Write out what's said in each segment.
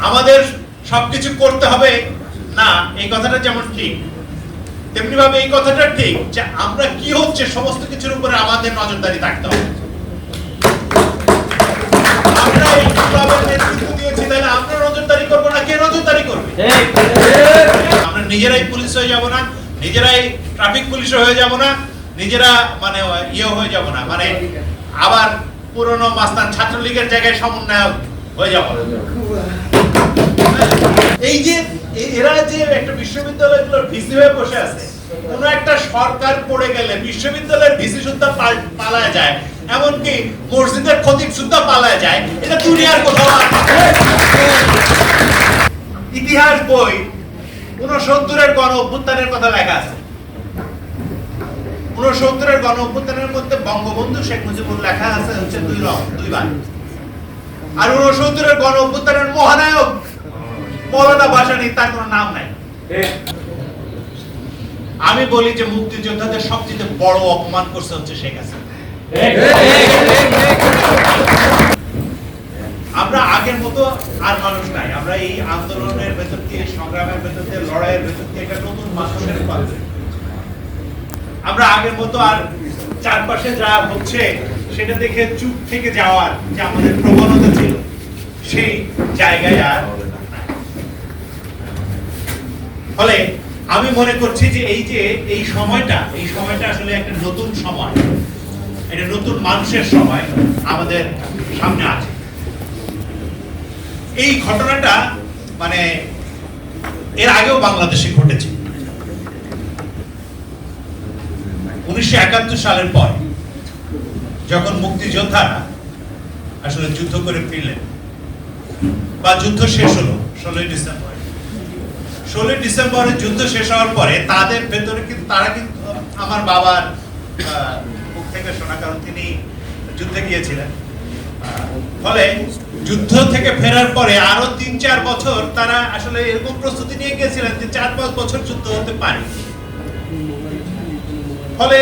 আমাদের সবকিছু করতে হবে না, এই কথাটা যেমন ঠিক, তেমনি ভাবে এই কথাটা ঠিক যে আমরা কি হচ্ছে সমস্ত কিছুর উপরে আমাদের নজরদারি থাকতে হবে। আমরা এই ক্লাবের নেতৃত্ব দিয়েছি, তাহলে আমরা নজরদারি করবো না, কে নজরদারি করবে? আমরা নিজেরাই পুলিশ হয়ে যাব না, নিজেরাই ট্রাফিক পুলিশ হয়ে যাব না, নিজেরা মানে হয়ে যাব না, মানে আবার পুরনো মাস্তান ছাত্রলীগের জায়গায় সমন্বয়ক হয়ে যাব না। এই যে এরা যে একটা বিশ্ববিদ্যালয়গুলোর ভিসি হয়ে বসে আছে, কোন একটা সরকার পড়ে গেলে বিশ্ববিদ্যালয়ের ভিসি সুদ্ধা পালায় যায়, এমনকি মসজিদের খতিব সুদ্ধা পালায় যায়, এটা দুনিয়ার কোথাও ইতিহাস বই 69-এর গণ অভ্যুত্থানের কথা লেখা আছে। 69-এর গণ অভ্যুত্থানের মধ্যে বঙ্গবন্ধু শেখ মুজিবুর লেখা আছে হচ্ছে দুইবার, আর 69-এর গণ অভ্যুত্থানের মহানায়ক মৌলানা ভাসানী, তার কোনো নাম নাই। আমি বলি যে মুক্তিযোদ্ধাদের সবচেয়ে বড় অপমান করছে হচ্ছে শেখ হাসিনা। আমরা আগের মতো আর মানুষ নাই, আমরা এই আন্দোলনের ভেতর দিয়ে, সংগ্রামের ভেতর দিয়ে, লড়াইয়ের ভেতর দিয়ে একটা নতুন মানুষের পাচ্ছি। আমরা আগের মতো আর চারপাশে যা হচ্ছে সেটা দেখে চুপ থেকে যাওয়ার যে আমাদের প্রবণতা ছিল, সেই জায়গায় আর। ফলে আমি মনে করছি যে এই সময়টা আসলে একটা নতুন সময়, একটা নতুন মানুষের সময় আমাদের সামনে আছে। এই ঘটনাটা মানে এর আগেও বাংলাদেশে ঘটেছে। 1971 সালের পর যখন মুক্তিযোদ্ধারা আসলে যুদ্ধ করে ফিরলেন বা যুদ্ধ শেষ হলো 16 ডিসেম্বরে যুদ্ধ শেষ হওয়ার পরে তাদের ভেতরে কিন্তু তারা কিন্তু আমার বাবার মুখ থেকে শোনা, কারণ তিনি যুদ্ধে গিয়েছিলেন, ফলে যুদ্ধ থেকে ফেরার পরে আরো 3-4 বছর তারা আসলে এরকম প্রস্তুতি নিয়ে গিয়েছিলেন যে 4-5 বছর যুদ্ধ হতে পারে। ফলে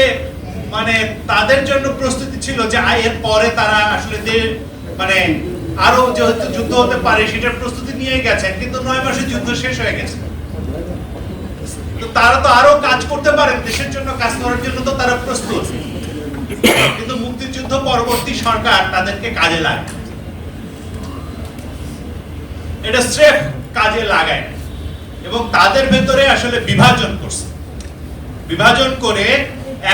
মানে তাদের জন্য প্রস্তুতি ছিল যে এর পরে তারা আসলে মানে আরো যেহেতু যুদ্ধ হতে পারে সেটার প্রস্তুতি নিয়ে গেছেন, কিন্তু 9 মাসে যুদ্ধ শেষ হয়ে গেছে। তো তারা তো আরো কাজ করতে পারেন, দেশের জন্য কাজ করার জন্য তো তারা প্রস্তুত, কিন্তু মুক্তিযুদ্ধ পরবর্তী সরকার তাদেরকে কাজে লাগায়, এটা স্রেফ কাজে লাগায় এবং তাদের ভেতরে আসলে বিভাজন করছে। বিভাজন করে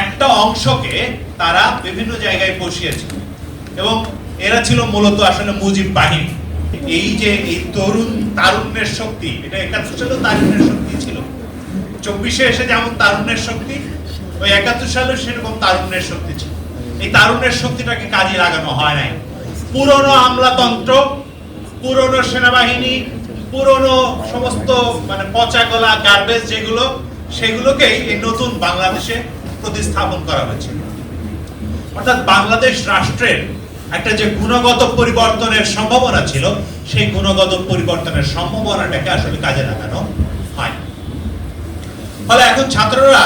একটা অংশকে তারা বিভিন্ন জায়গায় বসিয়েছে এবং এরা ছিল মূলত আসলে মুজিব বাহিনী। এই যে এই তারুণ্যের শক্তি, এটা 71 সালেও তারুণ্যের শক্তি ছিল, 24-এ এসে যেমন তারুণ্যের শক্তি, ওই 71 সালে সেরকম তারুণ্যের শক্তি ছিল। এই তারুণ্যের শক্তিটাকে কাজে লাগানো হয় নাই। পুরনো আমলাতন্ত্র, পুরনো সেনাবাহিনী, পুরনো সমস্ত মানে পচা গলা গার্বেজ যেগুলো, সেগুলোকেই এই নতুন বাংলাদেশে প্রতিস্থাপন করা হয়েছে। অর্থাৎ বাংলাদেশ রাষ্ট্রের একটা যে গুণগত পরিবর্তনের সম্ভাবনা ছিল, সেই গুণগত পরিবর্তনের সম্ভাবনাটাকে আসলে কাজে লাগানো হয়। ফলে এখন ছাত্ররা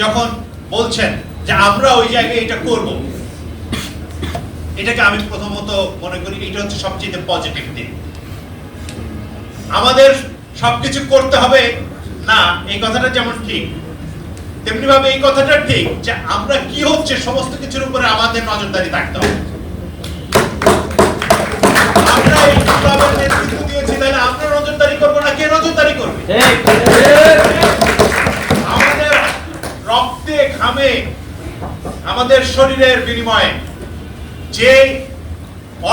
যখন বলছেন যে আমরা ওই জায়গায় এটা করব, এটাকে আমি প্রথমত মনে করি এটা হচ্ছে সবচেয়ে পজিটিভ দিক। আমাদের সবকিছু করতে হবে না, এই কথাটা যেমন ঠিক, তেমনি ভাবে এই কথাটা ঠিক যে আমরা কি হচ্ছে সমস্ত কিছুর উপরে আমাদের নজরদারি থাকতে হবে। আমরা এই ক্লাবের নেতৃত্ব দিয়েছি, তাহলে আমরা নজরদারি করবো না, কে নজরদারি করবে? আমাদের রক্তে ঘামে, আমাদের শরীরের বিনিময়ে যে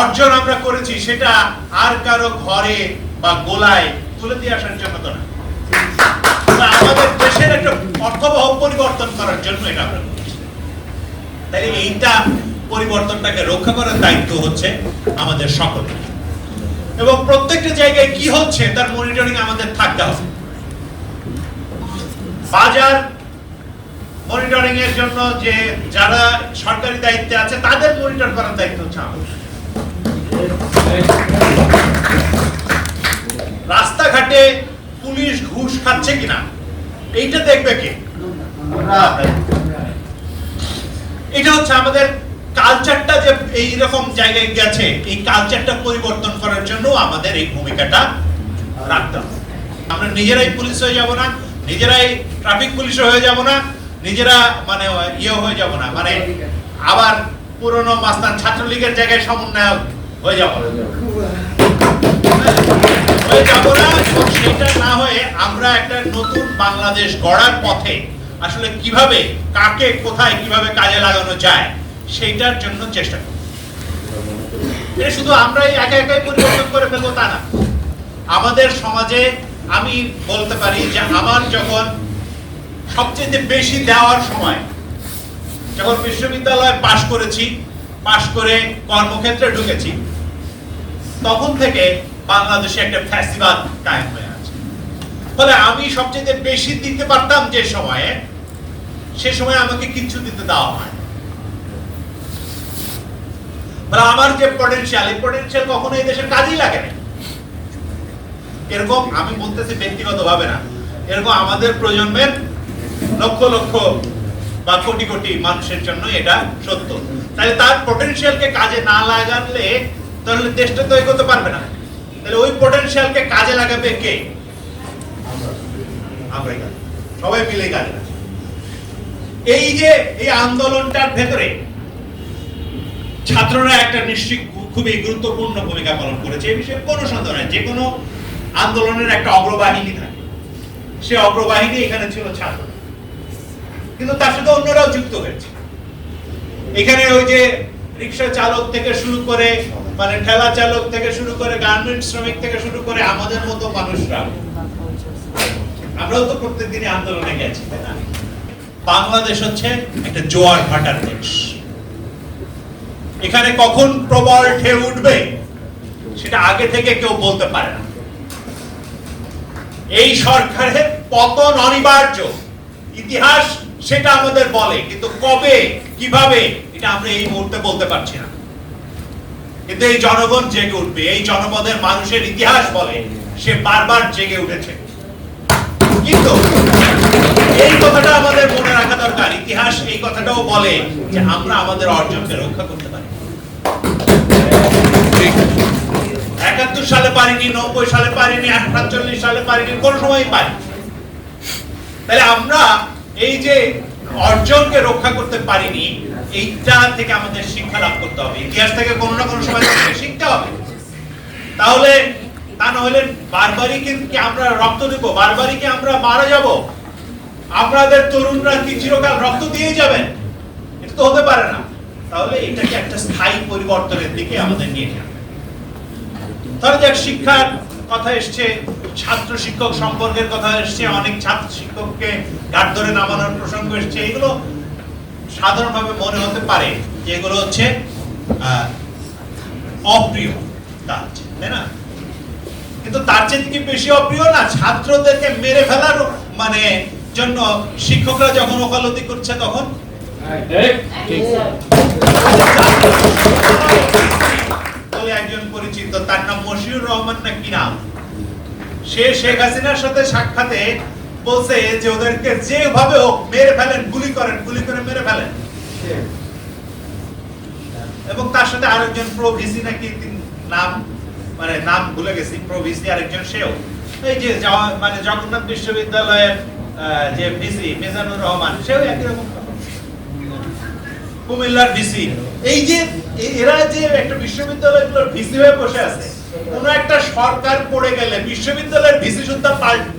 অর্জন আমরা করেছি, সেটা আর কারো ঘরে বা গোলায় তুলে দিয়ে আসার জন্য তো না, আমাদের দেশের একটা অর্থবহ পরিবর্তন করার জন্য এটা আমরা করছি। তাই এইটা পরিবর্তনটাকে রক্ষা করার দায়িত্ব হচ্ছে আমাদের সকলের, এবং প্রত্যেকটা জায়গায় কি হচ্ছে তার মনিটরিং আমাদের থাকতে হবে। বাজার মনিটরিং এর জন্য যে যারা সরকারি দায়িত্বে আছে তাদের মনিটর করার দায়িত্ব হচ্ছে আমাদের। রাস্তাঘাটে পুলিশ ঘুষ খাচ্ছে কিনা এইটা দেখবে কে? এটা হচ্ছে আমাদের কালচারটা যে এই রকম জায়গায় গেছে, এই কালচারটা পরিবর্তন করার জন্য আমাদের এই ভূমিকাটা রাখতে হবে। আমরা নিজেরাই পুলিশ হয়ে যাব না, নিজেরাই ট্রাফিক পুলিশ হয়ে যাব না, নিজেরা মানে হয়ে যাব না, মানে আবার পুরনো মাস্তান ছাত্রলীগের জায়গায় সমন্বয়ক হয়ে যাব না, হয়ে যাব না। এবং সেটা না হয়ে আমরা একটা নতুন বাংলাদেশ গড়ার পথে আসলে কিভাবে কাকে কোথায় কিভাবে কাজে লাগানো যায় সেইটার জন্য চেষ্টা করব। এটা শুধু আমরাই একা একাই পরিবর্তন করে ফেলবো তা না। আমাদের সমাজে আমি বলতে পারি যে আমার যখন সবচেয়ে বেশি দেওয়ার সময়, যখন বিশ্ববিদ্যালয়ে পাশ করেছি, পাশ করে কর্মক্ষেত্রে ঢুকেছি, তখন থেকে বাংলাদেশে একটা ফ্যাসিবাদ কায়েম হয়ে আছে। ফলে আমি সবচেয়ে বেশি দিতে পারতাম যে সময়ে, সে সময় আমাকে কিচ্ছু দিতে দেওয়া হয়। আমার যে পটেনশিয়াল, এই পটেনশিয়াল কখনো এই দেশের কাজেই লাগে না। এরকম আমি বলতেছি ব্যক্তিগতভাবে না, এরকম আমাদের প্রজন্মের লক্ষ লক্ষ বা কোটি কোটি মানুষের জন্য এটা সত্য। তাহলে তার পটেনশিয়ালকে কাজে না লাগালে তাহলে দেশটা তো এগোতে পারবে না। তাহলে ওই পটেনশিয়ালকে কাজে লাগাবে কে? আমরাই, সবাই মিলে কাজে লাগাবে। এই যে এই আন্দোলনটার ভেতরে ছাত্ররা একটা নিশ্চিত খুবই গুরুত্বপূর্ণ ভূমিকা পালন করেছে, এই বিষয়ে কোনো সন্দেহ নাই। যে কোনো আন্দোলনের একটা অগ্রবাহিনী থাকে, সে অগ্রবাহিনী এখানে ছিল ছাত্র, কিন্তু তার সাথে অন্যরাও যুক্ত হয়েছে। এখানে ওই যে রিক্সা চালক থেকে শুরু করে, মানে ঠেলা চালক থেকে শুরু করে, গার্মেন্টস শ্রমিক থেকে শুরু করে আমাদের মতো মানুষরা, আমরাও তো প্রত্যেকদিনই আন্দোলনে গেছি, তাই না? বাংলাদেশ হচ্ছে একটা জোয়ার ভাটার দেশ। এখানে কখন প্রবল ঢেউ উঠবে সেটা আগে থেকে কেউ বলতে পারে না। এই সরকারের পতন অনিবার্য, ইতিহাস সেটা আমাদের বলে, কিন্তু কবে কিভাবে এটা আমরা এই মুহূর্তে বলতে পারছি না। কিন্তু এই জনগণ জেগে উঠবে, এই জনপদের মানুষের ইতিহাস বলে সে বারবার জেগে উঠেছে। কিন্তু এই কথাটা আমাদের মনে রাখা দরকার, ইতিহাস এই কথাটাও বলে যে আমরা আমাদের অর্জনকে রক্ষা করতে পারি। ৭১ সালে পারিনি, ৯০ সালে পারিনি, ৪৭ সালে পারিনি, কোন সময় পারি। তাহলে আমরা এই যে অর্জনকে রক্ষা করতে পারিনি, এইটা থেকে আমাদের শিক্ষা লাভ করতে হবে। ইতিহাস থেকে কোনো না কোনো সময় শিখতে হবে। তাহলে তা না হলে বারবারই কি আমরা রক্ত দেব, বারবারই কি আমরা মারা যাব? আপনাদের তরুণরা কি চিরকাল রক্ত দিয়ে যাবেন? এটা তো হতে পারে না। তাহলে এটাকে একটা স্থায়ী পরিবর্তনের দিকে আমাদের নিয়ে যাবে। ধরা যাক শিক্ষার কথা এসছে, ছাত্র শিক্ষক সম্পর্কের কথা এসছে, অনেক ছাত্র শিক্ষককে ঘাট ধরে নামানোর প্রসঙ্গ এসছে। এগুলো সাধারণভাবে মনে হতে পারে যে এগুলো হচ্ছে অপ্রিয় কাজ, তাই না? কিন্তু তার চেয়ে কি বেশি অপ্রিয় না ছাত্রদেরকে মেরে ফেলার মানে জন্য শিক্ষকরা যখন ওকালতি করছে তখন? একজন পরিচিত, তার নাম মশিউর রহমান না কি নাম, সে শেখ হাসিনার সাথে সাক্ষাতে বলছে যে ওদেরকে যেভাবে হোক মেরে ফেলেন, গুলি করেন, গুলি করে মেরে ফেলেন। এবং তার সাথে আরেকজন প্রভিসি নাকি নাম, মানে নাম ভুলে গেছি, প্রভিসি আরেকজন, সেও এই যে মানে জগন্নাথ বিশ্ববিদ্যালয়ের যে ভিসি মিজানুর রহমান, সেও একই রকম, কুমিল্লার ভিসি। এই যে এরা যে একটা বিশ্ববিদ্যালয়গুলোর ভিসি হয়ে বসে আছে, কোন একটা সরকার পড়ে গেলে বিশ্ববিদ্যালয়ের ভিসি সুদ্ধা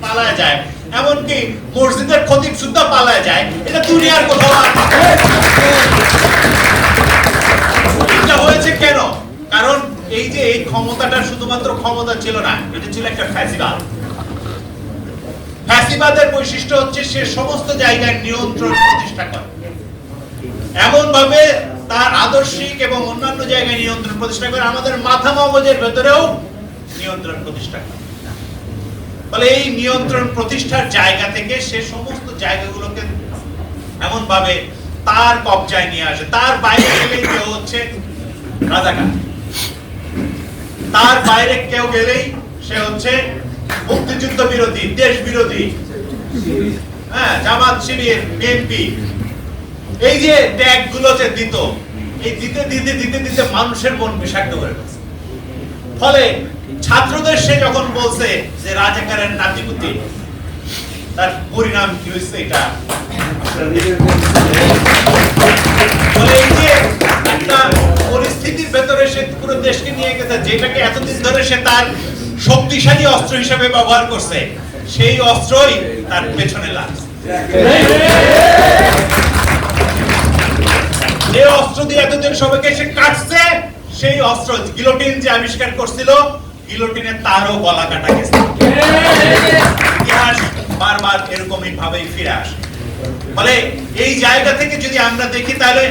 পালায় যায়, এমনকি মসজিদের খতিব সুদ্ধা পালায় যায়। এটা দুনিয়ার কোথাও এটা হয়েছে কেন? কারণ এই যে এই ক্ষমতাটা শুধুমাত্র ক্ষমতা ছিল না, এটা ছিল একটা ফ্যাসিবাদ। ফ্যাসিবাদের বৈশিষ্ট্য হচ্ছে সে সমস্ত জায়গায় নিয়ন্ত্রণ প্রতিষ্ঠা করে, এমন ভাবে তার আদর্শিক এবং অন্যান্য জায়গায় নিয়ন্ত্রণ প্রতিষ্ঠা করে, আমাদের মাথা মগজের ভেতরেও নিয়ন্ত্রণ প্রতিষ্ঠা করে। ফলে এই নিয়ন্ত্রণ প্রতিষ্ঠার জায়গা থেকে সে সমস্ত জায়গাগুলোকে এমন ভাবে তার কবজায় নিয়ে আসে। তার বাইরে গেলেই কেউ হচ্ছে রাজাকার, তার বাইরে কেউ গেলেই সে হচ্ছে মুক্তিযুদ্ধ বিরোধী, দেশ বিরোধী, হ্যাঁ, জামাত শিবির, বিএনপি। এই যে ট্যাগ গুলো যে দিত, এই দিতে দিতে দিতে দিতে মানুষের মন বিষাক্ত করে গেছে। ফলে ছাত্রদের সে যখন বলছে যে রাজাকারের নাতিপুতি, তার পরিণাম কি হয়েছে এটা বলে, এই যে একটা পরিস্থিতির ভেতরে সে পুরো দেশকে নিয়ে গেছে, যেটাকে এতদিন ধরে সে তার শক্তিশালী অস্ত্র হিসেবে ব্যবহার করছে, সেই অস্ত্রই তার পেছনে লাগছে। যে অস্ত্র দিয়ে এতদিন সবাইকে সে কাটছে, সেই অস্ত্র গিলোটিন যে আবিষ্কার করছিল, গিলোটিনে তারও গলা কাটা গেছে। ইতিহাস বারবার এরকমই ভাবেই ফিরে আসে। ফলে এই জায়গা থেকে যদি আমরা দেখি, তাহলে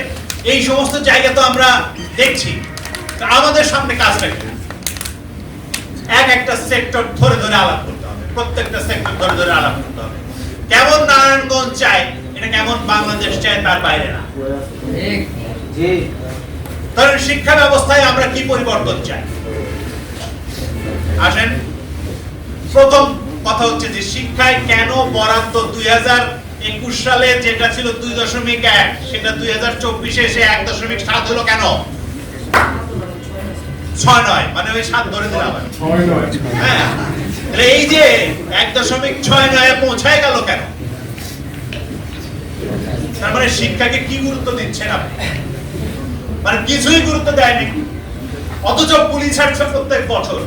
এই সমস্ত জায়গা তো আমরা দেখছি, আমাদের সামনে কাজটা কি? এক একটা সেক্টর ধরে ধরে আলাপ করতে হবে, প্রত্যেকটা সেক্টর ধরে ধরে আলাপ করতে হবে। কেমন নারায়ণগঞ্জ চাই, এটা কেমন বাংলাদেশ চাই, তার বাইরে না। ধরেন শিক্ষা ব্যবস্থায় আমরা কি পরিবর্তন চাই? আসেন, প্রথম কথা হচ্ছে যে শিক্ষায় কেন বরাদ্দ 2021 সালে যেটা ছিল 2.1, সেটা 2024 এসে 1.7 হলো কেন? 6 নয়, মানে ওই 7 ধরে দিলাম। হ্যাঁ, এই যে 1.69 পৌঁছায় গেল কেন? তার মানে শিক্ষাকে কি গুরুত্ব দিচ্ছেন আপনি? মানে কিছুই গুরুত্ব দেয়নি। অথচ পুলিশ আসছে প্রত্যেক বছর,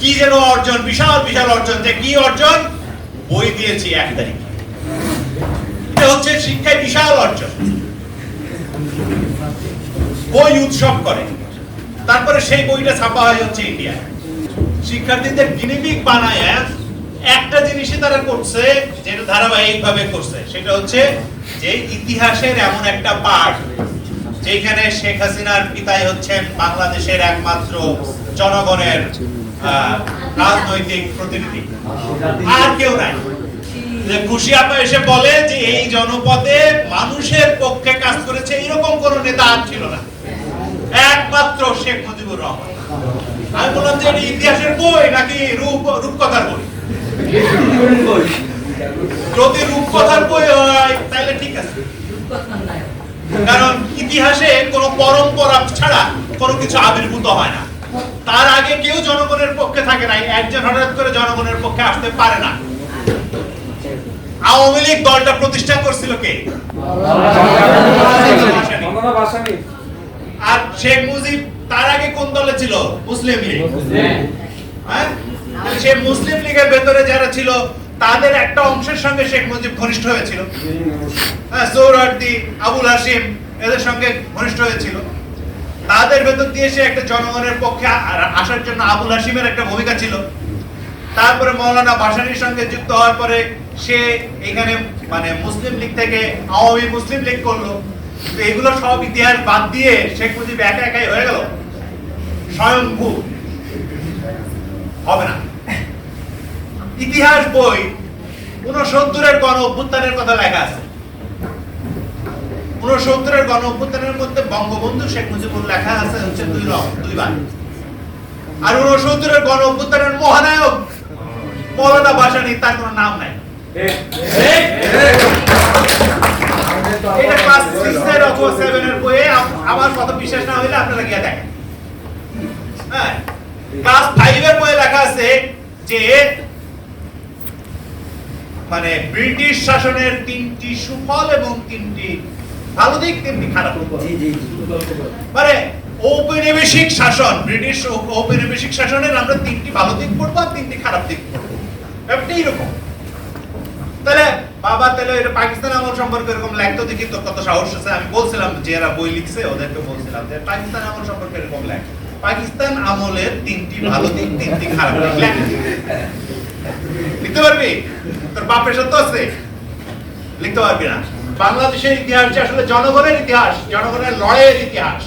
কি যেন অর্জন, বিশাল বিশাল অর্জন। যে কি অর্জন? বই দিয়েছি 1 তারিখে। এটা হচ্ছে শিক্ষায় বিশাল অর্জন। বই উৎসব করে, তারপরে সেই বইটা ছাপা হয় হচ্ছে ইন্ডিয়া। শিক্ষার্থীদের গিনিপিগ বানায় একটা জিনিসই তারা করছে, যেটা ধারাবাহিক ভাবে করছে, সেটা হচ্ছে যে ইতিহাসের এমন একটা পাঠ যেখানে শেখ হাসিনার পিতাই হচ্ছেন বাংলাদেশের একমাত্র জনগণের রাজনৈতিক প্রতিনিধি, আর কেউ নাই। খুশি আপা এসে বলে যে এই জনপদে মানুষের পক্ষে কাজ করেছে এরকম কোন নেতা আর ছিল না, একমাত্র শেখ মুজিবুর রহমান। আমি বললাম যে এটা ইতিহাসের বই নাকি রূপকথার বই? যদি রূপকথার বই হয় তাহলে ঠিক আছে, কারণ ইতিহাসে কোনো পরম্পরা ছাড়া কোনো কিছু আবির্ভূত হয় না। তার আগে কেউ জনগণের পক্ষে থাকে নাই, একজন হঠাৎ করে জনগণের পক্ষে আসতে পারে না। আওয়ামী লীগ দলটা প্রতিষ্ঠা করছিল কে? আর শেখ মুজিব তার আগে কোন দলে ছিল? মুসলিম লীগ। হ্যাঁ, সেই মুসলিম লীগের ভেতরে যারা ছিল তাদের একটা অংশের সঙ্গে শেখ মুজিব ঘনিষ্ঠ হয়েছিল। হ্যাঁ, সোহরাওয়ার্দী, আবুল হাশিম এদের সঙ্গে ঘনিষ্ঠ হয়েছিল। তাদের ভেতর দিয়ে সে একটা জনগণের পক্ষে আসার জন্য আবুল হাশিমের একটা ভূমিকা ছিল। তারপরে মৌলানা ভাসানীর সঙ্গে যুক্ত হওয়ার পরে সে এখানে মানে মুসলিম লীগ থেকে আওয়ামী মুসলিম লীগ করলো। এগুলো সব ইতিহাস বাদ দিয়ে শেখ মুজিব একা একাই হয়ে গেল স্বয়ংভূ। হবে না। ইতিহাস বই 69-এর গণ অভ্যুত্থানের কথা লেখা আছে। 69-এর গণ অভ্যুত্থানের মধ্যে বঙ্গবন্ধু শেখ মুজিবুর লেখা আছে হচ্ছে 2 বার। আর 69-এর গণ অভ্যুত্থানের মহানায়ক মৌলানা ভাসানী, তার কোনো নাম নাই। এটা ক্লাস 6 অথবা 7 এর বইয়ে আমার কথা বিশ্বাস না হইলে আপনারা গিয়ে দেখেন। হ্যাঁ, ক্লাস 5 এর বইয়ে লেখা আছে যে মানে ব্রিটিশ শাসনের 3টি সুফল এবং 3টি ভালো দিক, 3টি খারাপ দিক। মানে ঔপনিবেশিক শাসন, ব্রিটিশ ঔপনিবেশিক শাসনের আমরা 3টি ভালো দিক পড়বো আর 3টি খারাপ দিক পড়বো, ব্যাপারটা এরকম। তাহলে বাবা তাহলে এটা পাকিস্তান আমল সম্পর্কে এরকম লেখতো, দেখি তোর কত সাহস আছে। আমি বলছিলাম যে এরা বই লিখছে, ওদেরকে বলছিলাম যে পাকিস্তান আমল সম্পর্কে এরকম লেখ। পাকিস্তান আমলের 3টি ভালো দিক, 3টি খারাপ দিক লেখ। লিখতে পারবি? তোর বাপের সত্য আছে, লিখতে পারবি না। বাংলাদেশের ইতিহাস যে আসলে জনগণের ইতিহাস, জনগণের লড়াইয়ের ইতিহাস,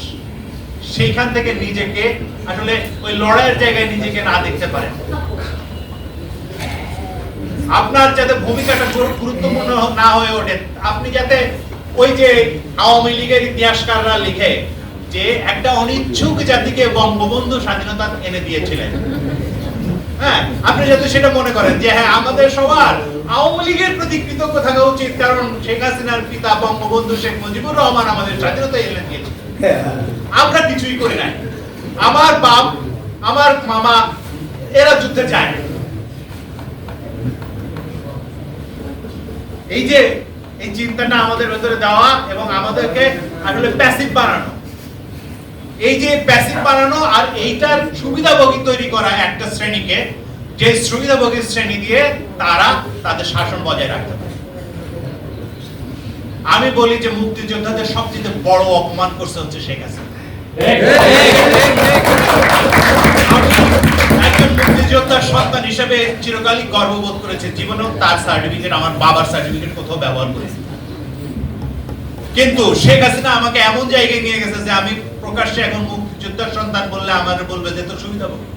সেইখান থেকে নিজেকে আসলে ওই লড়াইয়ের জায়গায় নিজেকে না দেখতে পারে। আপনার যাতে ভূমিকাটা গুরুত্বপূর্ণ না হয়ে ওঠে, আপনি যাতে ওই যে আওয়ামী লীগের ইতিহাসকাররা লিখে যে একটা অনিচ্ছুক জাতিকে বঙ্গবন্ধু স্বাধীনতা এনে দিয়েছিলেন, হ্যাঁ, আপনি যাতে সেটা মনে করেন যে হ্যাঁ আমাদের সবার আওয়ামী লীগের প্রতি কৃতজ্ঞ থাকা উচিত, কারণ শেখ হাসিনার পিতা বঙ্গবন্ধু শেখ মুজিবুর রহমান আমাদের স্বাধীনতা এনে দিয়েছিলেন। আমরা কিছুই করি নাই। আমার বাপ, আমার মামা এরা যুদ্ধে যায় না। এই যে এই চিন্তাটা আমাদের ভেতরে দেওয়া এবং আমাদেরকে আসলে প্যাসিভ বানানো, এই যে প্যাসিভ বানানো আর এইটার সুবিধাভোগী তৈরি করা একটা শ্রেণীকে, যে সুবিধাভোগী শ্রেণী দিয়ে তারা তাদের শাসন বজায় রাখতে পারে। আমি বলি যে মুক্তিযোদ্ধাদের সবচেয়ে বড় অপমান করছে হচ্ছে শেখ হাসিনা। একজন মুক্তিযোদ্ধার সন্তান হিসেবে চিরকালই গর্ববোধ করেছে, জীবনেও তার সার্টিফিকেট, আমার বাবার সার্টিফিকেট কোথাও ব্যবহার করেছি। কিন্তু শেখ হাসিনা আমাকে এমন জায়গায় নিয়ে গেছে যে আমি প্রকাশ্যে এখন মুক্তিযোদ্ধার সন্তান বললে আমার বলবে যে তো সুবিধা হবে,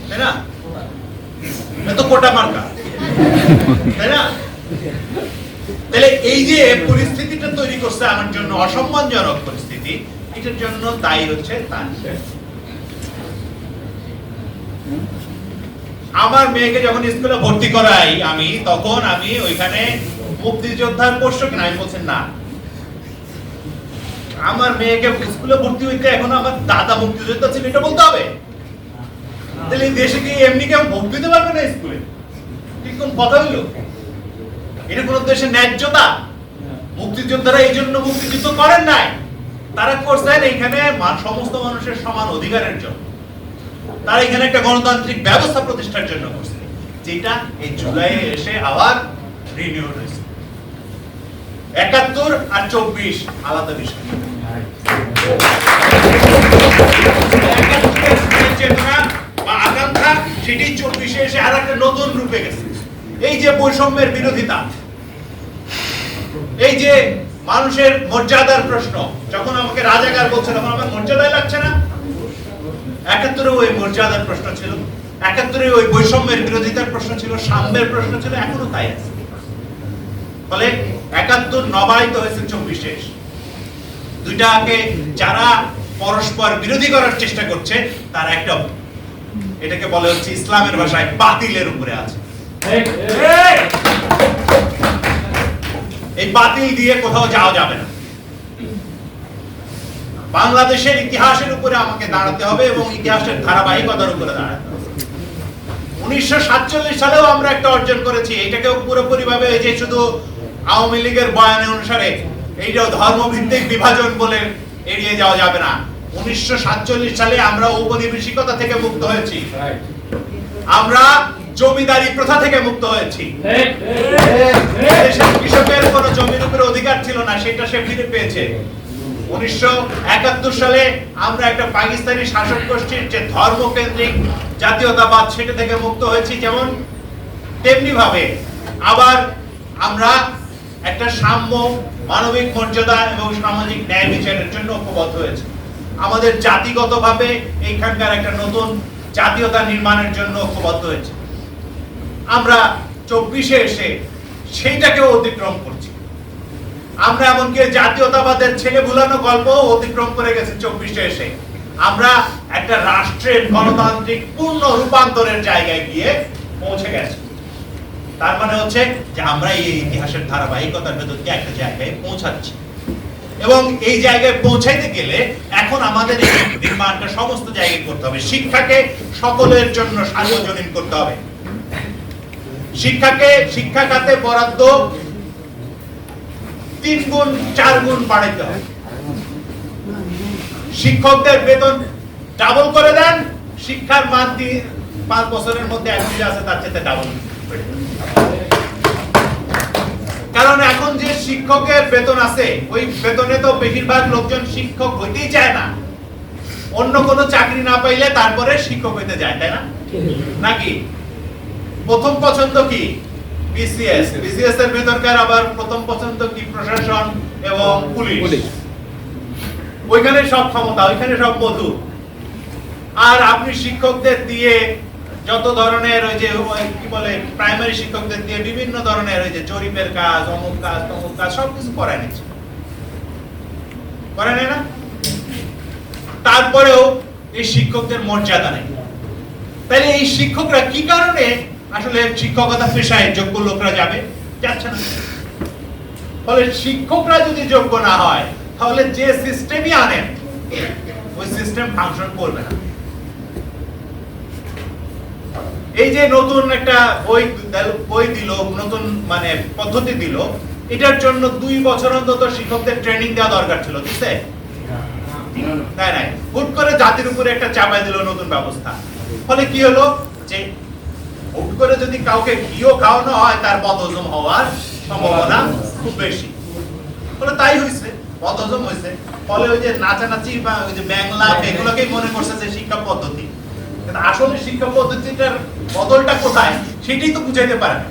তাই না? এত কোটা মার্কা, তাই না? তাহলে এই যে পরিস্থিতিটা তৈরি করছে আমার জন্য অসম্মানজনক পরিস্থিতি, এটার জন্য দায়ী হচ্ছে তার। আমার মেয়েকে যখন স্কুলে ভর্তি করাই আমি, তখন আমি ওইখানে মুক্তিযোদ্ধার পোষ্য কিনা আমি বলছেন না, আমার মেয়েকে স্কুলে ভর্তি হইতে এখন আমার দাদা মুক্তিযোদ্ধা ছিল এটা বলতে হবে? তাহলে দেশে কি এমনি কেউ ভোট দিতে পারবে না স্কুলে? ঠিক কোন কথা হইলো? এটা কোন দেশের ন্যায্যতা? মুক্তিযোদ্ধারা এই জন্য মুক্তিযুদ্ধ করেন নাই, তারা করছেন এখানে সমস্ত মানুষের সমান অধিকারের জন্য। তারা এখানে একটা গণতান্ত্রিক ব্যবস্থা প্রতিষ্ঠার জন্য করছে, যেটা এই জুলাইয়ে এসে আবার রিনিউড হয়েছে। ৭১ আর ২৪ আলাদা বিষয়। চেতনা বা আকাঙ্ক্ষা সেটি ২৪-এ এসে আর একটা নতুন রূপে গেছে। এই যে বৈষম্যের বিরোধিতা, এই যে মানুষের মর্যাদার প্রশ্ন, যখন আমাকে রাজাকার বলছে তখন আমার মর্যাদাই লাগছে না। ৭১-এ ওই মর্যাদার প্রশ্ন ছিল, ৭১-এ ওই বৈষম্যের বিরোধিতার প্রশ্ন ছিল, সাম্যের প্রশ্ন ছিল, এখনো তাই আছে। ফলে ৭১ নবায়িত হয়েছে ২৪-এ। দুইটাকে যারা পরস্পর বিরোধী করার চেষ্টা করছে তার একটা, এটাকে বলে হচ্ছে ইসলামের ভাষায় বাতিলের উপরে আছে। এই বাতিল দিয়ে কোথাও যাওয়া যাবে না। বাংলাদেশের ইতিহাসের উপরে আমাকে দাঁড়াতে হবে এবং ইতিহাসের ধারাবাহিকতার উপরে দাঁড়াতে হবে। ১৯৪৭ সালেও আমরা একটা অর্জন করেছি, এটাকেও পুরোপুরি ভাবে এই যে শুধু আওয়ামী লীগের বয়ানে অনুসারে এইটাও ধর্মভিত্তিক বিভাজন বলে এড়িয়ে যাওয়া যাবে না। ১৯৪৭ সালে আমরা ঔপনিবেশিকতা থেকে মুক্ত হয়েছি, আমরা জমিদারি প্রথা থেকে মুক্ত হয়েছি। দেশের কৃষকের কোন জমির উপরে অধিকার ছিল না, সেটা সে ফিরে পেয়েছে। ১৯৭১ সালে আমরা একটা পাকিস্তানি শাসক গোষ্ঠীর যে ধর্মকেন্দ্রিক জাতীয়তাবাদ সেটা থেকে মুক্ত হয়েছি, যেমন তেমনি ভাবে আবার আমরা একটা সাম্য, মানবিক মর্যাদা এবং সামাজিক ন্যায় বিচারের জন্য ঐক্যবদ্ধ হয়েছে। আমাদের জাতিগতভাবে এইখানকার একটা নতুন জাতীয়তা নির্মাণের জন্য ঐক্যবদ্ধ হয়েছে। আমরা ২৪-এ এসে সেইটাকেও অতিক্রম করছি। আমরা এমনকি জাতীয়তাবাদের ছেলে ভুলানো গল্প অতিক্রম করে গেছি ২৪-এ এসে। আমরা একটা রাষ্ট্রের গণতান্ত্রিক পূর্ণ রূপান্তরের জায়গায় গিয়ে পৌঁছে গেছি। তার মানে হচ্ছে যে আমরা এই ইতিহাসের ধারাবাহিকতার ভেতর দিয়ে একটা জায়গায় পৌঁছাচ্ছি, এবং এই জায়গায় পৌঁছাইতে গেলে এখন আমাদের এই নির্মাণটা সমস্ত জায়গায় করতে হবে। শিক্ষাকে সকলের জন্য সার্বজনীন করতে হবে। শিক্ষাকে, শিক্ষা খাতে বরাদ্দ ৩ গুণ ৪ গুণ বাড়াইতে হবে। শিক্ষকদের বেতন ডাবল করে দেন, শিক্ষার মান ৫ বছরের মধ্যে একদিকে আছে তার চেয়ে ডাবল। কারণ এখন যে শিক্ষকের বেতন আছে ওই বেতনে তো বেশিরভাগ লোকজন শিক্ষক হইতেই চায় না, অন্য কোনো চাকরি না পাইলে তারপরে শিক্ষক হইতে যায়, তাই না? নাকি প্রথম পছন্দ কি বিসিএস, বিসিএস এর ভেতরকার আবার প্রথম পছন্দ কি প্রশাসন এবং পুলিশ। ওইখানে সব ক্ষমতা, ওইখানে সব মধু। আর আপনি শিক্ষকদের দিয়ে যত ধরনের ওই যে কি বলে প্রাইমারি শিক্ষকদের দিয়ে বিভিন্ন ধরনের ওই যে জরিপের কাজ, অমুক কাজ, তমুক কাজ সবকিছু করায় নিচ্ছে, করে নেয় না? তারপরেও এই শিক্ষকদের মর্যাদা নেই। তাহলে এই শিক্ষকরা কি কারণে আসলে শিক্ষকতা পেশায় যোগ্য লোকরা যাচ্ছে না? ফলে শিক্ষকরা যদি যোগ্য না হয় তাহলে যে সিস্টেমই আনেন ওই সিস্টেম ফাংশন করবে না। এই যে নতুন একটা বই দিল, নতুন মানে পদ্ধতি দিল, এটার জন্য 2 বছর অন্তত শিক্ষকদের ট্রেনিং দেওয়া দরকার ছিল, দিছে? তাই নাই, হুট করে জাতির উপরে একটা চাপাই দিল নতুন ব্যবস্থা। ফলে কি হলো যে হুট করে যদি কাউকে ঘিও খাওয়ানো হয় তার বদহজম হওয়ার সম্ভাবনা খুব বেশি। ফলে তাই হয়েছে, বদহজম হয়েছে। ফলে ওই যে নাচানাচি বা ওই যে ব্যাংলা এগুলোকেই মনে করছে যে শিক্ষা পদ্ধতি, কিন্তু আসলে শিক্ষা পদ্ধতিটার বদলটা কোথায় সেটাই তো বুঝাইতে পারে না।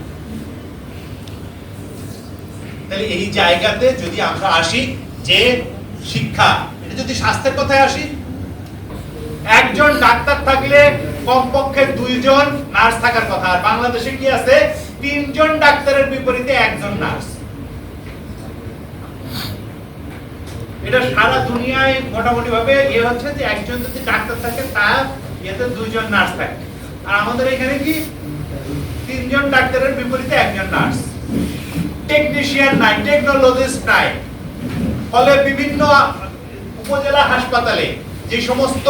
তাহলে এই জায়গাতে যদি আমরা আসি যে শিক্ষা, এটা যদি স্বাস্থ্যের কথায় আসি, একজন ডাক্তার থাকলে কমপক্ষে 2 জন নার্স থাকার কথা। আর বাংলাদেশে কি আছে? 3 জন ডাক্তারের বিপরীতে 1 জন নার্স। এটা সারা দুনিয়ায় মোটামুটি ভাবে হচ্ছে যে একজন যদি ডাক্তার থাকে তার এতে 2 জন নার্স থাকে। আর আমাদের এখানে কি 3 জন ডাক্তারের বিপরীতে 1 জন নার্স। টেকনিশিয়ান নাই, টেকনোলজিস্ট নাই। ফলে বিভিন্ন উপজেলা হাসপাতালে যে সমস্ত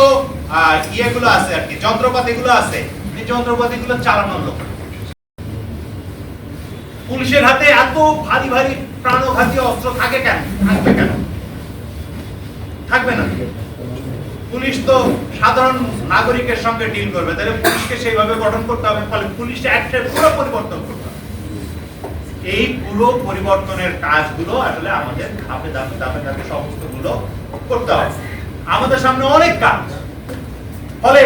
ইয়েগুলো আছে আর কি, যন্ত্রপাতিগুলো আছে, এই যন্ত্রপাতিগুলো চালানোর লোক। পুলিশের হাতে এত ভারী ভারী প্রাণঘাতী অস্ত্র থাকে কেন? থাকবে কেন? থাকবে না। পুলিশ তো সাধারণ নাগরিকের সঙ্গে ডিল করবে, তাহলে পুলিশকে সেইভাবে গঠন করতে হবে। ফলে পুলিশটা একটা পুরো পরিবর্তন করতে হবে। এই পুরো পরিবর্তনের কাজগুলো আসলে আমাদের ধাপে ধাপে ধাপে ধাপে সমস্তগুলো করতে হবে। আমাদের সামনে অনেক কাজ। ফলে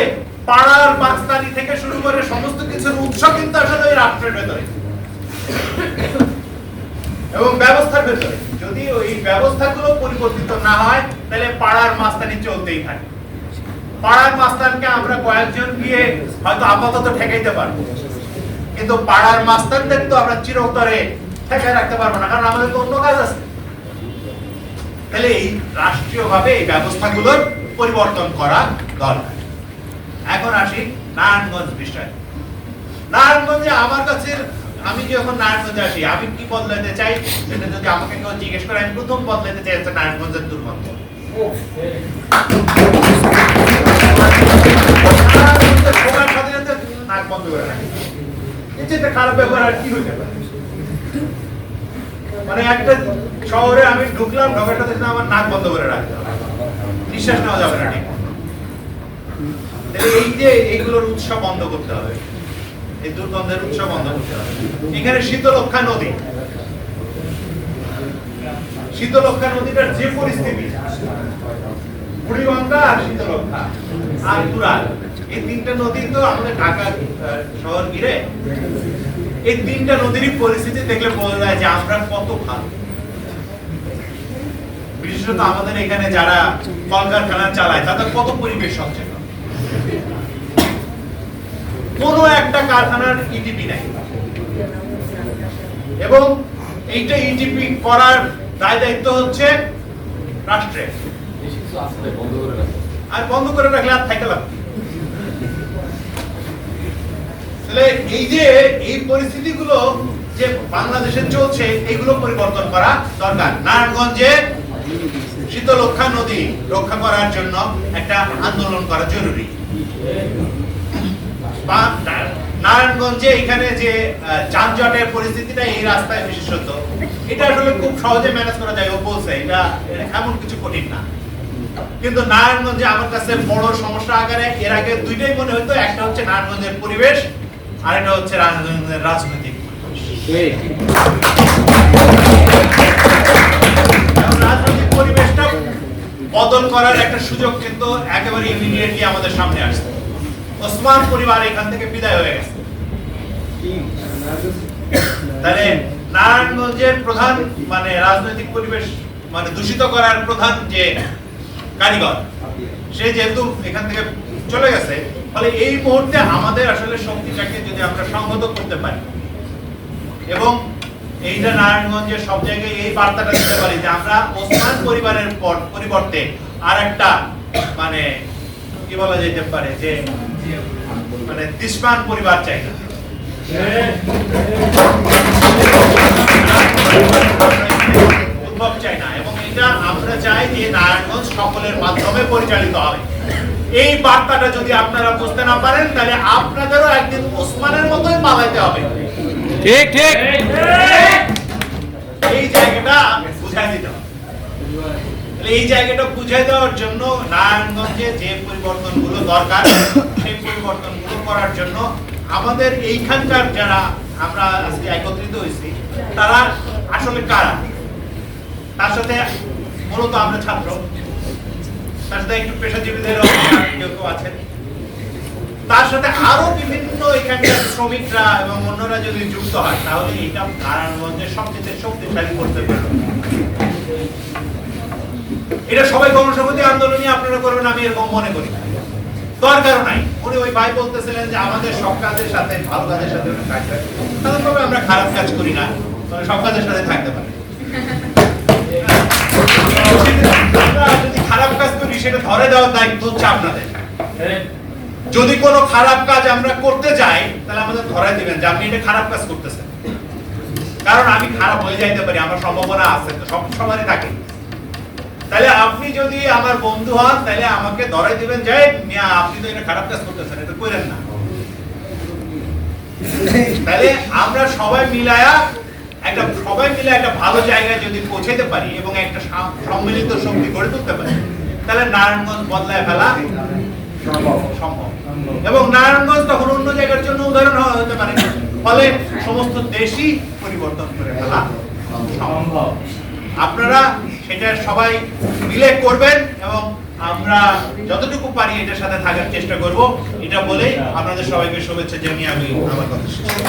পাড়ার বাস্তানি থেকে শুরু করে সমস্ত কিছুর উৎস কিন্তু আসলে ওই রাষ্ট্রের ভেতরে এবং ব্যবস্থার ভেতরে। যদি ওই ব্যবস্থাগুলো পরিবর্তিত না হয় তাহলে পাড়ার মাস্তানি চলতেই থাকে। পাড়ার মাস্তানকে আমরা কয়েকজন গিয়ে হয়তো আপাতত ঠেকাইতে পারবো, কিন্তু পাড়ার মাস্তানদের তো আমরা চিরতরে ঠেকায় রাখতে পারবো না, কারণ আমাদের তো অন্য কাজ আছে। তাহলে এই রাষ্ট্রীয়ভাবে এই ব্যবস্থাগুলোর পরিবর্তন করা দরকার। এখন আসি নারায়ণগঞ্জ বিষয়। নারায়ণগঞ্জে আমার কাছে, আমি যখন নারায়ণগঞ্জে আসি, আমি কি বদলাতে চাই সেটা যদি আমাকে কেউ জিজ্ঞেস করে, আমি প্রথম বদলাতে চাই হচ্ছে নারায়ণগঞ্জের দুর্গন্ধ। নাক বন্ধ করে রাখি, এর চেয়ে খারাপ ব্যাপার আর কি হইতে পারে? মানে একটা শহরে আমি ঢুকলাম, ঢোকার সাথে সাথে আমার নাক বন্ধ করে রাখতে হবে, নিঃশ্বাস নেওয়া যাবে না ঠিক। এই যে এইগুলোর উৎস বন্ধ করতে হবে, এই দুর্গন্ধের উৎস বন্ধ করতে হবে। এখানে শীতলক্ষা নদী, শীতলক্ষা নদীটার যে পরিস্থিতি, বুড়িগঙ্গা আর শীতলক্ষা আর তুরাগ, এই 3টা নদী তো আমাদের ঢাকা শহর ঘিরে। এই 3টা নদীরই পরিস্থিতি দেখলে বোঝা যায় যে আমরা কত ভালো। বিশেষত আমাদের এখানে যারা কলকারখানা চালায় তাদের কত পরিবেশ সচেতন। কোন একটা কারখানার ইটিপি নাই, এবং এইটা ইটিপি করার দায় দায়িত্ব হচ্ছে রাষ্ট্রের। আর বন্ধ করে রাখলে আর থাকে লাভ। তাহলে এই যে এই পরিস্থিতিগুলো যে বাংলাদেশে চলছে, এগুলো পরিবর্তন করা দরকার। নারায়ণগঞ্জে শীতলক্ষা নদী রক্ষা করার জন্য একটা আন্দোলন করা জরুরি। নারায়ণগঞ্জে এখানে যে যানজটের পরিস্থিতিটা, এই রাস্তায় বিশেষত, এটা আসলে খুব সহজে ম্যানেজ করা যায়। ও বলছে এটা এমন কিছু কঠিন না, কিন্তু নারায়ণগঞ্জে আমার কাছে বড় সমস্যা আকারে এর আগে 2টাই মনে হতো। একটা হচ্ছে নারায়ণগঞ্জের পরিবেশ, আর একটা হচ্ছে নারায়ণগঞ্জের রাজনৈতিক রাজনৈতিক পরিবেশটা বদল করার একটা সুযোগ কিন্তু একেবারে ইমিডিয়েটলি আমাদের সামনে আসছে। ওসমান পরিবার এখান থেকে বিদায় হয়ে গেছে। তাহলে নারায়ণগঞ্জের প্রধান মানে রাজনৈতিক পরিবেশ মানে দূষিত করার প্রধান যে কারিগর, সে যেহেতু এখান থেকে চলে গেছে, ফলে এই মুহূর্তে আমাদের আসলে শক্তিটাকে যদি আমরা সংহত করতে পারি এবং এইটা নারায়ণগঞ্জের সব জায়গায় এই বার্তাটা দিতে পারি যে আমরা ওসমান পরিবারের পরিবর্তে আর একটা মানে কি বলা যেতে পারে যে মানে দিশমান পরিবার চাই না, উদ্ভব চাই না, এবং এটা আমরা চাই যে নারায়ণগঞ্জ সকলের মাধ্যমে পরিচালিত হবে। এই বার্তাটা যদি আপনারা বুঝতে না পারেন তাহলে আপনাদেরও একদিন ওসমানের মতোই পালাইতে হবে। ঠিক ঠিক এই জায়গাটা বুঝাই দিতে হবে। এই জায়গাটা বুঝাই দেওয়ার জন্য নারায়ণগঞ্জে যে পরিবর্তনগুলো দরকার সেই পরিবর্তনগুলো করার জন্য আমাদের এইখানকার যারা আমরা আজকে একত্রিত হয়েছি তারা আসলে কারা, তার সাথে মূলত আমরা ছাত্র, তার সাথে একটু পেশাজীবীদের কেউ আছেন, তার সাথে আরো বিভিন্ন এখানকার শ্রমিকরা এবং অন্যরা যদি যুক্ত হয় তাহলে এটা নারায়ণগঞ্জের সবচেয়ে শক্তিশালী করতে পারবে। এটা সবাই গণসংহতি আন্দোলনই আপনারা করবেন আমি এরকম মনে করি, দরকারও নাই। উনি ওই ভাই বলতেছিলেন যে আমাদের সব কাজের সাথে ভালো কাজের সাথে থাকতে, সাধারণভাবে আমরা খারাপ কাজ করি না, তবে সব কাজের সাথে থাকতে পারি। আমরা যদি খারাপ কাজ করি সেটা ধরে দেওয়ার দায়িত্ব হচ্ছে আপনাদের। যদি কোনো খারাপ কাজ আমরা করতে যাই তাহলে আমাদের ধরাই দিবেন যে আপনি এটা খারাপ কাজ করতেছেন, কারণ আমি খারাপ হয়ে যাইতে পারি, আমার সম্ভাবনা আছে, তো সব সবারই থাকে। তাহলে আপনি যদি আমার বন্ধু হন তাহলে আমাকে ধরাই দিবেন যে মিয়া আপনি তো এটা খারাপ কাজ করতেছেন, এটা করেন না। তাহলে আমরা সবাই মিলে একটা ভালো জায়গায় যদি পৌঁছাতে পারি এবং একটা সম্মিলিত শক্তি গড়ে তুলতে পারি তাহলে নারায়ণগঞ্জ বদলায় ফেলা সম্ভব। এবং নারায়ণগঞ্জ তখন অন্য জায়গার জন্য উদাহরণ হতে পারে, ফলে সমস্ত দেশই পরিবর্তন করে ফেলা সম্ভব। আপনারা সেটা সবাই মিলে করবেন এবং আমরা যতটুকু পারি এটার সাথে থাকার চেষ্টা করব। এটা বলেই আপনাদের সবাইকে শুভেচ্ছা জানিয়ে আমি আমার কথা শেষ করছি।